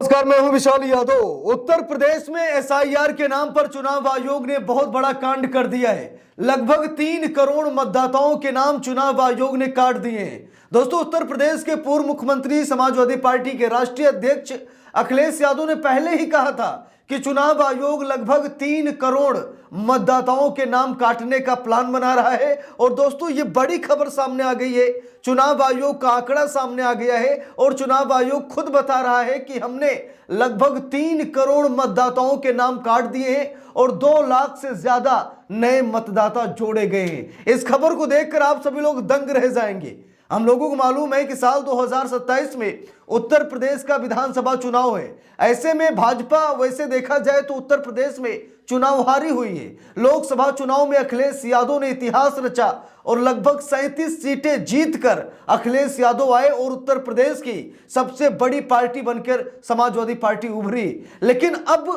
नमस्कार, मैं हूं विशाल यादव। उत्तर प्रदेश में एसआईआर के नाम पर चुनाव आयोग ने बहुत बड़ा कांड कर दिया है। लगभग 3 करोड़ मतदाताओं के नाम चुनाव आयोग ने काट दिए हैं। दोस्तों, उत्तर प्रदेश के पूर्व मुख्यमंत्री समाजवादी पार्टी के राष्ट्रीय अध्यक्ष अखिलेश यादव ने पहले ही कहा था कि चुनाव आयोग लगभग 3 करोड़ मतदाताओं के नाम काटने का प्लान बना रहा है। और दोस्तों, ये बड़ी खबर सामने आ गई है। चुनाव आयोग का आंकड़ा सामने आ गया है और चुनाव आयोग खुद बता रहा है कि हमने लगभग 3 करोड़ मतदाताओं के नाम काट दिए हैं और 2 लाख से ज्यादा नए मतदाता जोड़े गए हैं। इस खबर को देखकर आप सभी लोग दंग रह जाएंगे। हम लोगों को मालूम है कि साल 2027 में उत्तर प्रदेश का विधानसभा चुनाव है। ऐसे में भाजपा, वैसे देखा जाए तो उत्तर प्रदेश में चुनाव हारी हुई है। लोकसभा चुनाव में अखिलेश यादव ने इतिहास रचा और लगभग 37 सीटें जीतकर अखिलेश यादव आए और उत्तर प्रदेश की सबसे बड़ी पार्टी बनकर समाजवादी पार्टी उभरी। लेकिन अब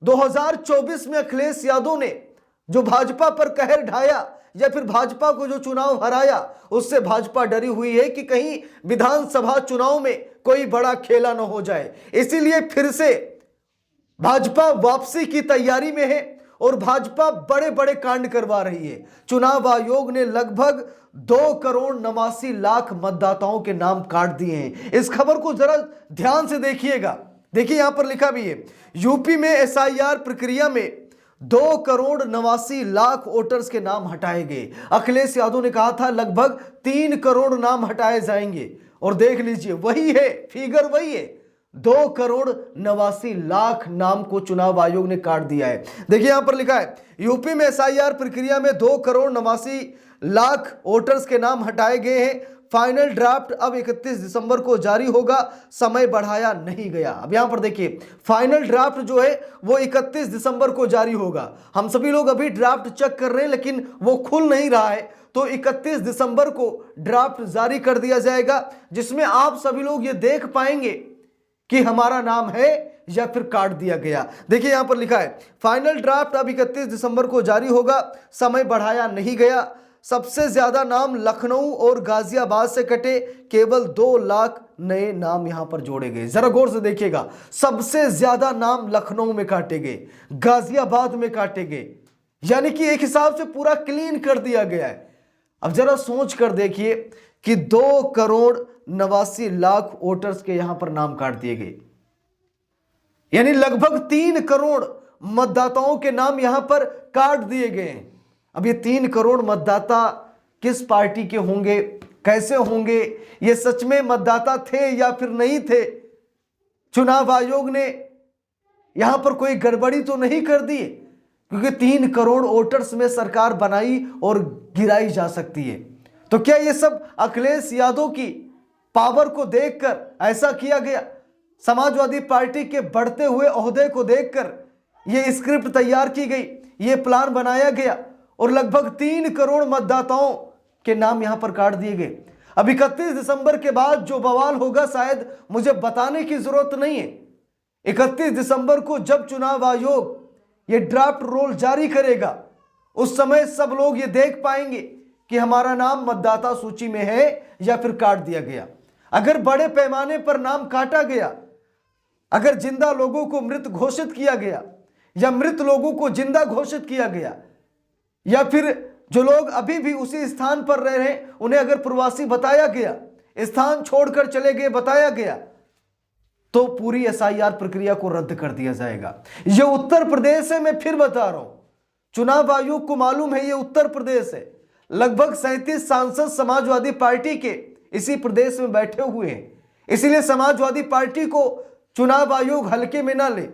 2024 में अखिलेश यादव ने जो भाजपा पर कहर ढाया या फिर भाजपा को जो चुनाव हराया, उससे भाजपा डरी हुई है कि कहीं विधानसभा चुनाव में कोई बड़ा खेला न हो जाए। इसीलिए फिर से भाजपा वापसी की तैयारी में है और भाजपा बड़े बड़े कांड करवा रही है। चुनाव आयोग ने लगभग 2 करोड़ 89 लाख मतदाताओं के नाम काट दिए हैं। इस खबर को जरा ध्यान से देखिएगा। देखिए, यहां पर लिखा भी है, यूपी में एसआईआर प्रक्रिया में 2 करोड़ 89 लाख वोटर्स के नाम हटाए गए। अखिलेश यादव ने कहा था लगभग 3 करोड़ नाम हटाए जाएंगे और देख लीजिए, वही है फिगर, वही है। 2 करोड़ 89 लाख नाम को चुनाव आयोग ने काट दिया है। देखिए, यहां पर लिखा है, यूपी में एसआईआर प्रक्रिया में 2 करोड़ 89 लाख वोटर्स के नाम हटाए गए हैं। फाइनल ड्राफ्ट अब 31 दिसंबर को जारी होगा, समय बढ़ाया नहीं गया। अब यहां पर देखिए, फाइनल ड्राफ्ट जो है वो 31 दिसंबर को जारी होगा। हम सभी लोग अभी ड्राफ्ट चेक कर रहे हैं लेकिन वो खुल नहीं रहा है, तो 31 दिसंबर को ड्राफ्ट जारी कर दिया जाएगा, जिसमें आप सभी लोग ये देख पाएंगे कि हमारा नाम है या फिर काट दिया गया। देखिए, यहां पर लिखा है, फाइनल ड्राफ्ट अब 31 दिसंबर को जारी होगा, समय बढ़ाया नहीं गया। सबसे ज्यादा नाम लखनऊ और गाजियाबाद से कटे, केवल 2 लाख नए नाम यहां पर जोड़े गए। जरा गौर से देखिएगा, सबसे ज्यादा नाम लखनऊ में काटे गए, गाजियाबाद में काटे गए, यानी कि एक हिसाब से पूरा क्लीन कर दिया गया है। अब जरा सोच कर देखिए कि 2 करोड़ 89 लाख वोटर्स के यहां पर नाम काट दिए गए, यानी लगभग 3 करोड़ मतदाताओं के नाम यहां पर काट दिए गए हैं। अब ये 3 करोड़ मतदाता किस पार्टी के होंगे, कैसे होंगे, ये सच में मतदाता थे या फिर नहीं थे? चुनाव आयोग ने यहां पर कोई गड़बड़ी तो नहीं कर दी? क्योंकि 3 करोड़ वोटर्स में सरकार बनाई और गिराई जा सकती है। तो क्या ये सब अखिलेश यादव की पावर को देखकर ऐसा किया गया? समाजवादी पार्टी के बढ़ते हुए ओहदे को देखकर यह स्क्रिप्ट तैयार की गई, ये प्लान बनाया गया और लगभग 3 करोड़ मतदाताओं के नाम यहां पर काट दिए गए। अब 31 दिसंबर के बाद जो बवाल होगा शायद मुझे बताने की जरूरत नहीं है। 31 दिसंबर को जब चुनाव आयोग ये ड्राफ्ट रोल जारी करेगा, उस समय सब लोग ये देख पाएंगे कि हमारा नाम मतदाता सूची में है या फिर काट दिया गया। अगर बड़े पैमाने पर नाम काटा गया, अगर जिंदा लोगों को मृत घोषित किया गया या मृत लोगों को जिंदा घोषित किया गया, या फिर जो लोग अभी भी उसी स्थान पर रह रहे हैं उन्हें अगर प्रवासी बताया गया, स्थान छोड़कर चले गए बताया गया, तो पूरी एसआईआर प्रक्रिया को रद्द कर दिया जाएगा। यह उत्तर प्रदेश है, मैं फिर बता रहा हूं, चुनाव आयोग को मालूम है ये उत्तर प्रदेश है। लगभग 37 सांसद समाजवादी पार्टी के इसी प्रदेश में बैठे हुए हैं, इसीलिए समाजवादी पार्टी को चुनाव आयोग हल्के में ना ले।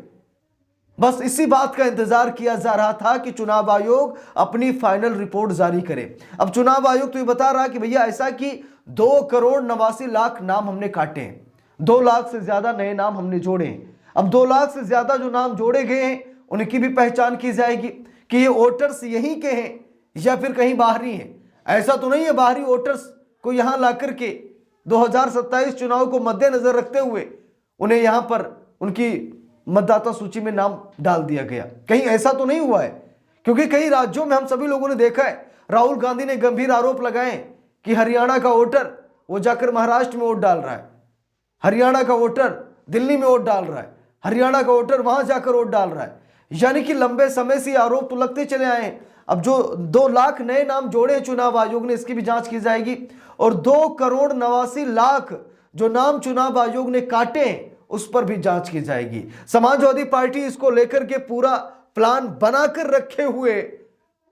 बस इसी बात का इंतजार किया जा रहा था कि चुनाव आयोग अपनी फाइनल रिपोर्ट जारी करे। अब चुनाव आयोग तो ये बता रहा कि भैया ऐसा कि 2 करोड़ 89 लाख नाम हमने काटे हैं, 2 लाख से ज्यादा नए नाम हमने जोड़े हैं। अब 2 लाख से ज्यादा जो नाम जोड़े गए हैं उनकी भी पहचान की जाएगी कि ये वोटर्स यहीं के हैं या फिर कहीं बाहरी हैं। ऐसा तो नहीं है बाहरी वोटर्स को यहां ला करके 2027 चुनाव को मद्देनजर रखते हुए उन्हें यहां पर उनकी मतदाता सूची में नाम डाल दिया गया। कहीं ऐसा तो नहीं हुआ है? क्योंकि कई राज्यों में हम सभी लोगों ने देखा है, राहुल गांधी ने गंभीर आरोप लगाए कि हरियाणा का वोटर वो जाकर महाराष्ट्र में वोट डाल रहा है, हरियाणा का वोटर दिल्ली में वोट डाल रहा है, हरियाणा का वोटर वहां जाकर वोट डाल रहा है। यानी कि लंबे समय से आरोप तो लगते चले आए हैं। अब जो 2 लाख नए नाम जोड़े चुनाव आयोग ने, इसकी भी जांच की जाएगी। और 2,89,00,000 जो नाम चुनाव आयोग ने काटे हैं उस पर भी जांच की जाएगी। समाजवादी पार्टी इसको लेकर के पूरा प्लान बनाकर रखे हुए,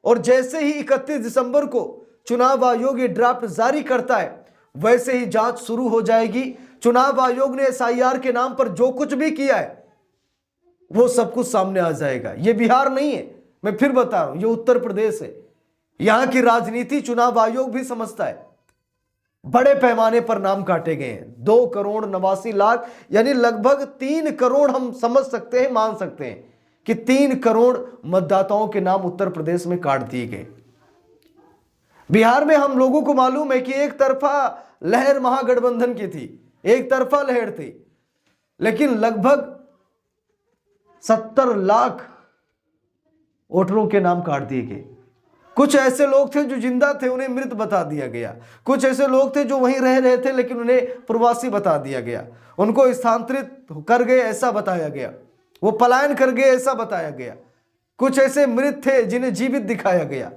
और जैसे ही 31 दिसंबर को चुनाव आयोग ये ड्राफ्ट जारी करता है वैसे ही जांच शुरू हो जाएगी। चुनाव आयोग ने एसआईआर के नाम पर जो कुछ भी किया है वो सब कुछ सामने आ जाएगा। ये बिहार नहीं है, मैं फिर बता रहा हूं, ये उत्तर प्रदेश है। यहां की राजनीति चुनाव आयोग भी समझता है। बड़े पैमाने पर नाम काटे गए हैं, 2,89,00,000 यानी लगभग 3 करोड़ हम समझ सकते हैं, मान सकते हैं कि 3 करोड़ मतदाताओं के नाम उत्तर प्रदेश में काट दिए गए। बिहार में हम लोगों को मालूम है कि एक तरफा लहर महागठबंधन की थी, एक तरफा लहर थी, लेकिन लगभग 70 लाख वोटरों के नाम काट दिए गए। कुछ ऐसे लोग थे जो जिंदा थे, उन्हें मृत बता दिया गया। कुछ ऐसे लोग थे जो वहीं रह रहे थे लेकिन उन्हें प्रवासी बता दिया गया। उनको स्थानांतरित कर गए ऐसा बताया गया, वो पलायन कर गए ऐसा बताया गया। कुछ ऐसे मृत थे जिन्हें जीवित दिखाया गया।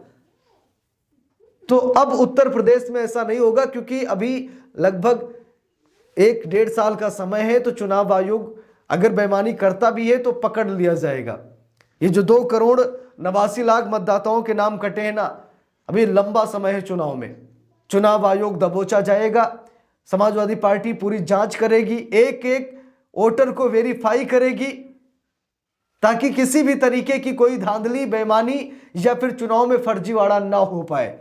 तो अब उत्तर प्रदेश में ऐसा नहीं होगा, क्योंकि अभी लगभग 1-1.5 साल का समय है। तो चुनाव आयोग अगर बेईमानी करता भी है तो पकड़ लिया जाएगा। ये जो 2,89,00,000 मतदाताओं के नाम कटे हैं ना, अभी लंबा समय है चुनाव में। चुनाव आयोग दबोचा जाएगा, समाजवादी पार्टी पूरी जांच करेगी, एक एक वोटर को वेरीफाई करेगी, ताकि किसी भी तरीके की कोई धांधली, बेईमानी या फिर चुनाव में फर्जीवाड़ा ना हो पाए।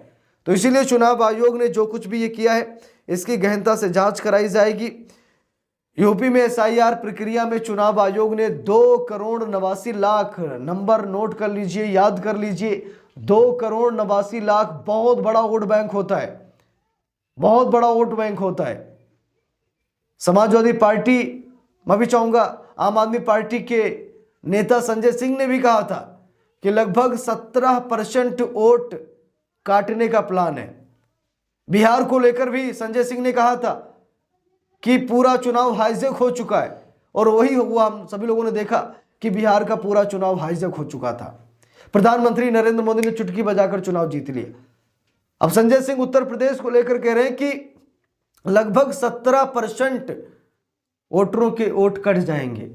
तो इसीलिए चुनाव आयोग ने जो कुछ भी ये किया है इसकी गहनता से जांच कराई जाएगी। यूपी में एसआईआर प्रक्रिया में चुनाव आयोग ने 2,89,00,000 नंबर नोट कर लीजिए, याद कर लीजिए, 2,89,00,000 बहुत बड़ा वोट बैंक होता है, बहुत बड़ा वोट बैंक होता है। समाजवादी पार्टी, मैं भी चाहूंगा, आम आदमी पार्टी के नेता संजय सिंह ने भी कहा था कि लगभग 17% वोट काटने का प्लान है। बिहार को लेकर भी संजय सिंह ने कहा था कि पूरा चुनाव हाईजैक हो चुका है, और वही हुआ। हम सभी लोगों ने देखा कि बिहार का पूरा चुनाव हाईजैक हो चुका था। प्रधानमंत्री नरेंद्र मोदी ने चुटकी बजाकर चुनाव जीत लिया। अब संजय सिंह उत्तर प्रदेश को लेकर कह रहे हैं कि लगभग 17% वोटरों के वोट कट जाएंगे।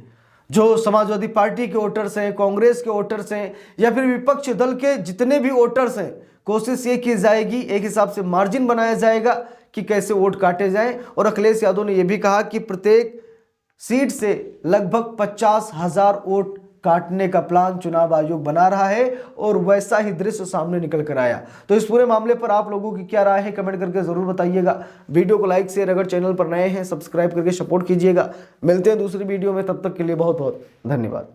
जो समाजवादी पार्टी के वोटर्स हैं, कांग्रेस के वोटर्स हैं, या फिर विपक्ष दल के जितने भी वोटर्स हैं, कोशिश ये की जाएगी, एक हिसाब से मार्जिन बनाया जाएगा कि कैसे वोट काटे जाएं। और अखिलेश यादव ने यह भी कहा कि प्रत्येक सीट से लगभग 50,000 वोट काटने का प्लान चुनाव आयोग बना रहा है, और वैसा ही दृश्य सामने निकल कर आया। तो इस पूरे मामले पर आप लोगों की क्या राय है, कमेंट करके जरूर बताइएगा। वीडियो को लाइक शेयर, अगर चैनल पर नए हैं सब्सक्राइब करके सपोर्ट कीजिएगा। मिलते हैं दूसरी वीडियो में, तब तक के लिए बहुत बहुत धन्यवाद।